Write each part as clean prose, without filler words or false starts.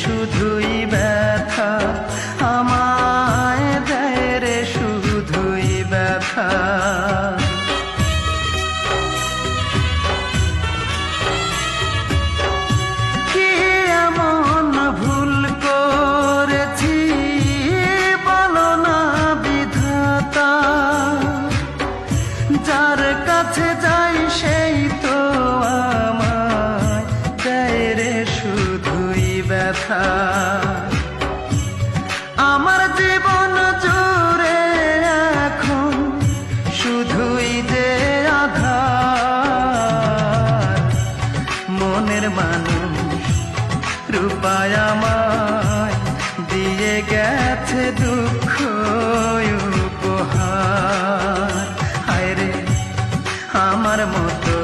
শুধুই ব্যথা, আমায় দেয় রে শুধুই ব্যথা। কি এমন ভুল করেছি বলো না বিধাতা, যার কাছে যাই সেই তো আমায় দেয় রে শুধুই ব্যথা। আমার জীবন জুড়ে এখন শুধুই যে আধার, মনের মানুষ রূপায় আমায় দিয়ে গেছে দুঃখ উপহার। হায় রে আমার মতো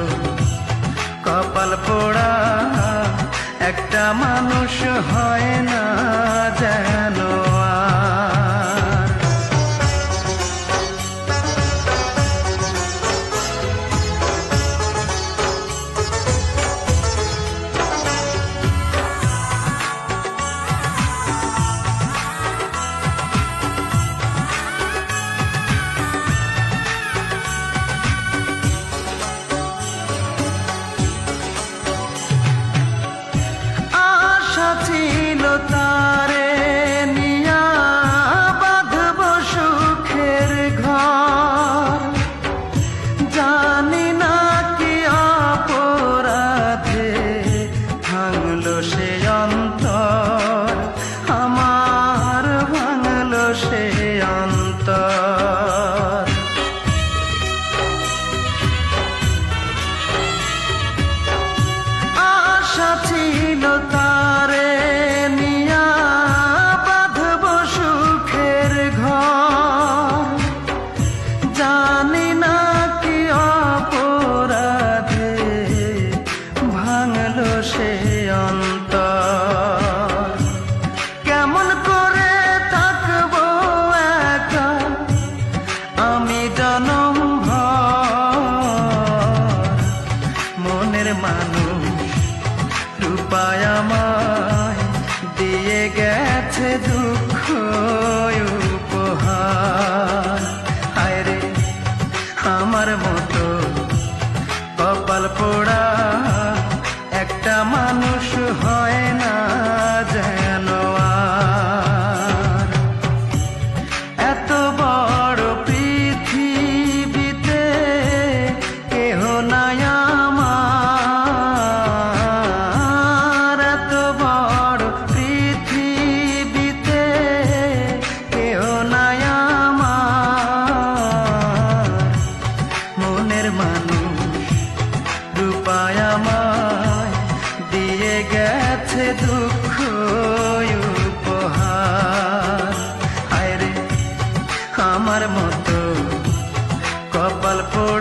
কপাল পোড়া একটা মানুষ হয় না যেন আর। ছিল তারে নিয়া বাঁধব সুখের ঘর, জানি না কি অপরাধে ভাঙলো সে অন্তর, আমার ভাঙলো সে অন্তর। আশা ছিল তারে নিয়া বাঁধব সুখের ঘর, জানি না কি অপরাধে ভাঙলো সে অন্তর। কেমন করে থাকবো একা আমি জনম ভর, মনের মানুষ রূপায় আমায় দিয়ে গেছে দুঃখ উপহার। হায় রে আমার মতো কপাল পোড়া একটা মানুষ হয় না যেন আর। এত বড় পৃথিবীতে কেহ নাই আমার, এত বড় পৃথিবীতে কেহ নাই আমার, মনের মানুষ রূপায় আমায় দিয়ে গেছে দুঃখ উপহার। হায় রে আমার মতো কপাল পোড়া